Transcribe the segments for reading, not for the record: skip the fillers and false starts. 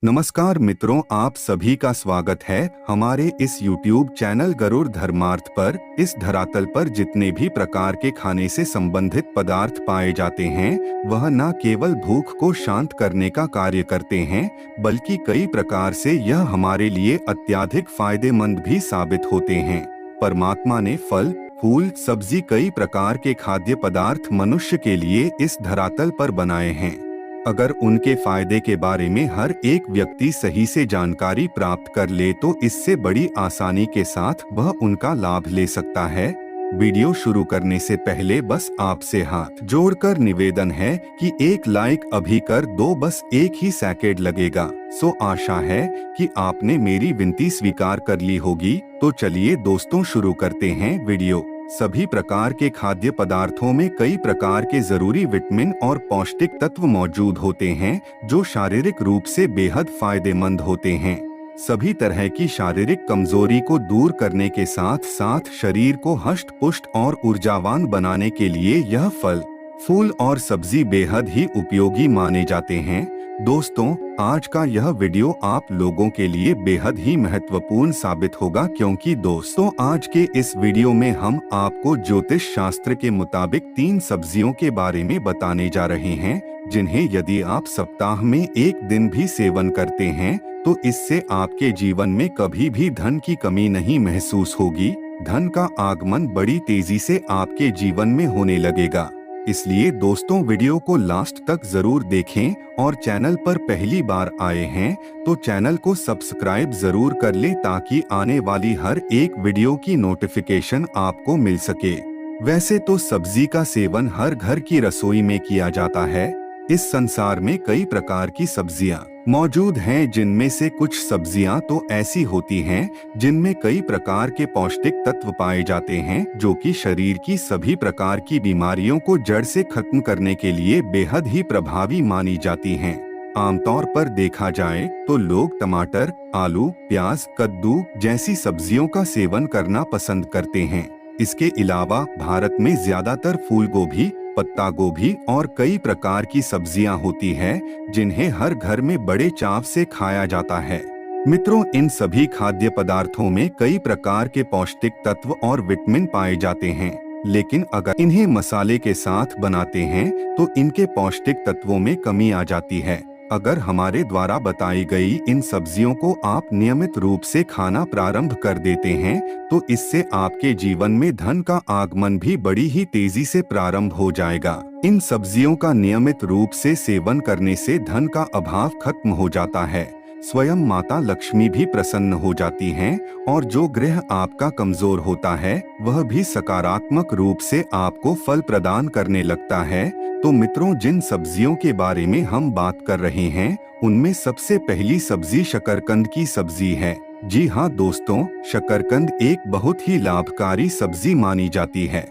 नमस्कार मित्रों, आप सभी का स्वागत है हमारे इस YouTube चैनल गरुड़ धर्मार्थ पर। इस धरातल पर जितने भी प्रकार के खाने से संबंधित पदार्थ पाए जाते हैं वह न केवल भूख को शांत करने का कार्य करते हैं बल्कि कई प्रकार से यह हमारे लिए अत्यधिक फायदेमंद भी साबित होते हैं। परमात्मा ने फल, फूल, सब्जी, कई प्रकार के खाद्य पदार्थ मनुष्य के लिए इस धरातल पर बनाए हैं। अगर उनके फायदे के बारे में हर एक व्यक्ति सही से जानकारी प्राप्त कर ले तो इससे बड़ी आसानी के साथ वह उनका लाभ ले सकता है। वीडियो शुरू करने से पहले बस आपसे हाथ जोड़कर निवेदन है कि एक लाइक अभी कर दो, बस एक ही सेकंड लगेगा। सो आशा है कि आपने मेरी विनती स्वीकार कर ली होगी। तो चलिए दोस्तों, शुरू करते हैं वीडियो। सभी प्रकार के खाद्य पदार्थों में कई प्रकार के जरूरी विटामिन और पौष्टिक तत्व मौजूद होते हैं जो शारीरिक रूप से बेहद फायदेमंद होते हैं। सभी तरह की शारीरिक कमजोरी को दूर करने के साथ साथ शरीर को हष्ट पुष्ट और ऊर्जावान बनाने के लिए यह फल, फूल और सब्जी बेहद ही उपयोगी माने जाते हैं। दोस्तों, आज का यह वीडियो आप लोगों के लिए बेहद ही महत्वपूर्ण साबित होगा क्योंकि दोस्तों आज के इस वीडियो में हम आपको ज्योतिष शास्त्र के मुताबिक 3 सब्जियों के बारे में बताने जा रहे हैं जिन्हें यदि आप सप्ताह में एक दिन भी सेवन करते हैं तो इससे आपके जीवन में कभी भी धन की कमी नहीं महसूस होगी। धन का आगमन बड़ी तेजी से आपके जीवन में होने लगेगा। इसलिए दोस्तों वीडियो को लास्ट तक जरूर देखें और चैनल पर पहली बार आए हैं तो चैनल को सब्सक्राइब जरूर कर ले ताकि आने वाली हर एक वीडियो की नोटिफिकेशन आपको मिल सके। वैसे तो सब्जी का सेवन हर घर की रसोई में किया जाता है। इस संसार में कई प्रकार की सब्जियां मौजूद हैं जिनमें से कुछ सब्जियां तो ऐसी होती हैं जिनमें कई प्रकार के पौष्टिक तत्व पाए जाते हैं जो कि शरीर की सभी प्रकार की बीमारियों को जड़ से खत्म करने के लिए बेहद ही प्रभावी मानी जाती हैं। आमतौर पर देखा जाए तो लोग टमाटर, आलू, प्याज, कद्दू जैसी सब्जियों का सेवन करना पसंद करते हैं। इसके अलावा भारत में ज्यादातर फूल गोभी, पत्ता गोभी और कई प्रकार की सब्जियां होती हैं जिन्हें हर घर में बड़े चाव से खाया जाता है। मित्रों, इन सभी खाद्य पदार्थों में कई प्रकार के पौष्टिक तत्व और विटामिन पाए जाते हैं, लेकिन अगर इन्हें मसाले के साथ बनाते हैं तो इनके पौष्टिक तत्वों में कमी आ जाती है। अगर हमारे द्वारा बताई गई इन सब्जियों को आप नियमित रूप से खाना प्रारंभ कर देते हैं तो इससे आपके जीवन में धन का आगमन भी बड़ी ही तेजी से प्रारंभ हो जाएगा। इन सब्जियों का नियमित रूप से सेवन करने से धन का अभाव खत्म हो जाता है। स्वयं माता लक्ष्मी भी प्रसन्न हो जाती हैं और जो ग्रह आपका कमजोर होता है वह भी सकारात्मक रूप से आपको फल प्रदान करने लगता है। तो मित्रों, जिन सब्जियों के बारे में हम बात कर रहे हैं उनमें सबसे पहली सब्जी शकरकंद की सब्जी है। जी हाँ दोस्तों, शकरकंद एक बहुत ही लाभकारी सब्जी मानी जाती है।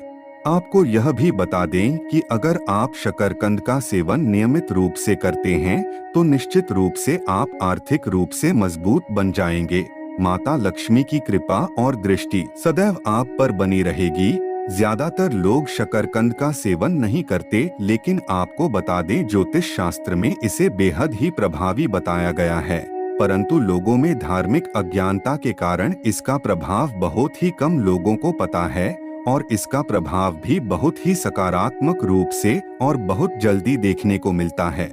आपको यह भी बता दें कि अगर आप शकरकंद का सेवन नियमित रूप से करते हैं तो निश्चित रूप से आप आर्थिक रूप से मजबूत बन जाएंगे। माता लक्ष्मी की कृपा और दृष्टि सदैव आप पर बनी रहेगी। ज्यादातर लोग शकरकंद का सेवन नहीं करते, लेकिन आपको बता दें ज्योतिष शास्त्र में इसे बेहद ही प्रभावी बताया गया है, परंतु लोगों में धार्मिक अज्ञानता के कारण इसका प्रभाव बहुत ही कम लोगों को पता है और इसका प्रभाव भी बहुत ही सकारात्मक रूप से और बहुत जल्दी देखने को मिलता है।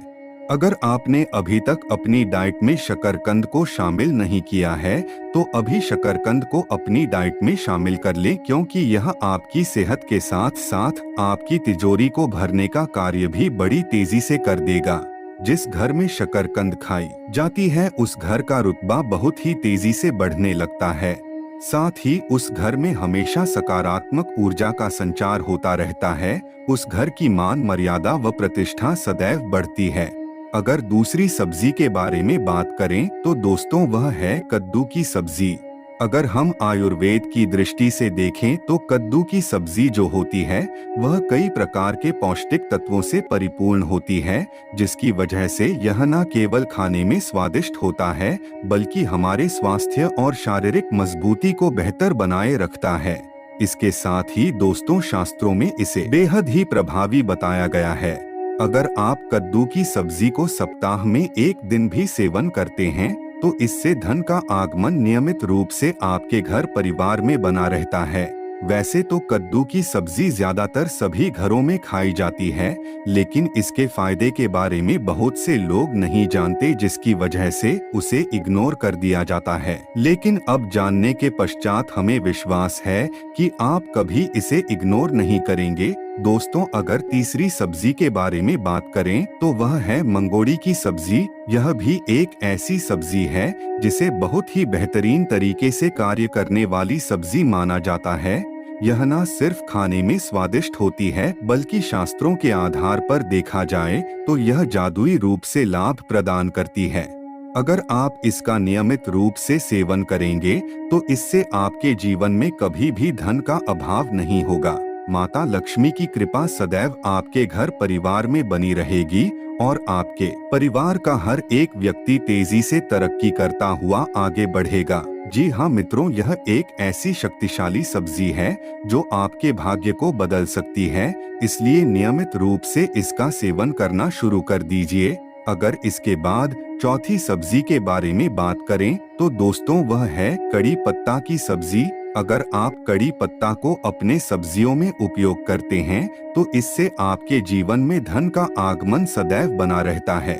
अगर आपने अभी तक अपनी डाइट में शकरकंद को शामिल नहीं किया है तो अभी शकरकंद को अपनी डाइट में शामिल कर लें क्योंकि यह आपकी सेहत के साथ साथ आपकी तिजोरी को भरने का कार्य भी बड़ी तेजी से कर देगा। जिस घर में शकरकंद खाई जाती है उस घर का रुतबा बहुत ही तेजी से बढ़ने लगता है। साथ ही उस घर में हमेशा सकारात्मक ऊर्जा का संचार होता रहता है। उस घर की मान मर्यादा व प्रतिष्ठा सदैव बढ़ती है। अगर दूसरी सब्जी के बारे में बात करें तो दोस्तों वह है कद्दू की सब्जी। अगर हम आयुर्वेद की दृष्टि से देखें तो कद्दू की सब्जी जो होती है वह कई प्रकार के पौष्टिक तत्वों से परिपूर्ण होती है, जिसकी वजह से यह न केवल खाने में स्वादिष्ट होता है बल्कि हमारे स्वास्थ्य और शारीरिक मजबूती को बेहतर बनाए रखता है। इसके साथ ही दोस्तों शास्त्रों में इसे बेहद ही प्रभावी बताया गया है। अगर आप कद्दू की सब्जी को सप्ताह में एक दिन भी सेवन करते हैं तो इससे धन का आगमन नियमित रूप से आपके घर परिवार में बना रहता है। वैसे तो कद्दू की सब्जी ज्यादातर सभी घरों में खाई जाती है, लेकिन इसके फायदे के बारे में बहुत से लोग नहीं जानते, जिसकी वजह से उसे इग्नोर कर दिया जाता है। लेकिन अब जानने के पश्चात हमें विश्वास है कि आप कभी इसे इग्नोर नहीं करेंगे। दोस्तों, अगर तीसरी सब्जी के बारे में बात करें तो वह है मंगोड़ी की सब्जी। यह भी एक ऐसी सब्जी है जिसे बहुत ही बेहतरीन तरीके से कार्य करने वाली सब्जी माना जाता है। यह न सिर्फ खाने में स्वादिष्ट होती है, बल्कि शास्त्रों के आधार पर देखा जाए तो यह जादुई रूप से लाभ प्रदान करती है। अगर आप इसका नियमित रूप से सेवन करेंगे तो इससे आपके जीवन में कभी भी धन का अभाव नहीं होगा। माता लक्ष्मी की कृपा सदैव आपके घर परिवार में बनी रहेगी और आपके परिवार का हर एक व्यक्ति तेजी से तरक्की करता हुआ आगे बढ़ेगा। जी हाँ मित्रों, यह एक ऐसी शक्तिशाली सब्जी है जो आपके भाग्य को बदल सकती है, इसलिए नियमित रूप से इसका सेवन करना शुरू कर दीजिए। अगर इसके बाद चौथी सब्जी के बारे में बात करें तो दोस्तों वह है कड़ी पत्ता की सब्जी। अगर आप कड़ी पत्ता को अपने सब्जियों में उपयोग करते हैं तो इससे आपके जीवन में धन का आगमन सदैव बना रहता है।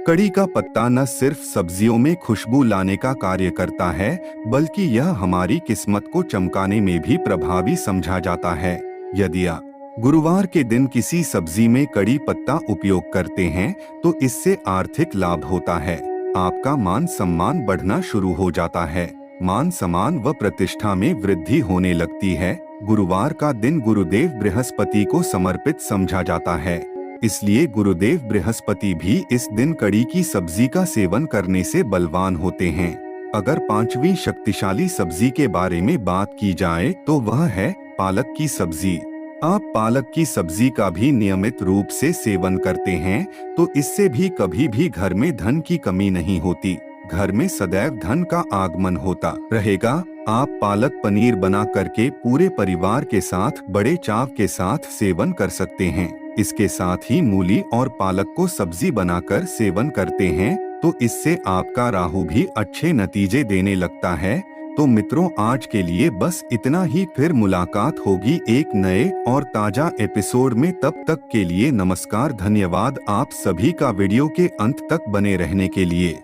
कड़ी का पत्ता न सिर्फ सब्जियों में खुशबू लाने का कार्य करता है, बल्कि यह हमारी किस्मत को चमकाने में भी प्रभावी समझा जाता है। यदि आप गुरुवार के दिन किसी सब्जी में कड़ी पत्ता उपयोग करते हैं तो इससे आर्थिक लाभ होता है। आपका मान सम्मान बढ़ना शुरू हो जाता है, मान सम्मान व प्रतिष्ठा में वृद्धि होने लगती है। गुरुवार का दिन गुरुदेव बृहस्पति को समर्पित समझा जाता है, इसलिए गुरुदेव बृहस्पति भी इस दिन कड़ी की सब्जी का सेवन करने से बलवान होते हैं। अगर पांचवी शक्तिशाली सब्जी के बारे में बात की जाए तो वह है पालक की सब्जी। आप पालक की सब्जी का भी नियमित रूप से सेवन करते हैं तो इससे भी कभी भी घर में धन की कमी नहीं होती, घर में सदैव धन का आगमन होता रहेगा। आप पालक पनीर बना करके पूरे परिवार के साथ बड़े चाव के साथ सेवन कर सकते हैं। इसके साथ ही मूली और पालक को सब्जी बनाकर सेवन करते हैं तो इससे आपका राहु भी अच्छे नतीजे देने लगता है। तो मित्रों, आज के लिए बस इतना ही। फिर मुलाकात होगी एक नए और ताजा एपिसोड में। तब तक के लिए नमस्कार, धन्यवाद आप सभी का वीडियो के अंत तक बने रहने के लिए।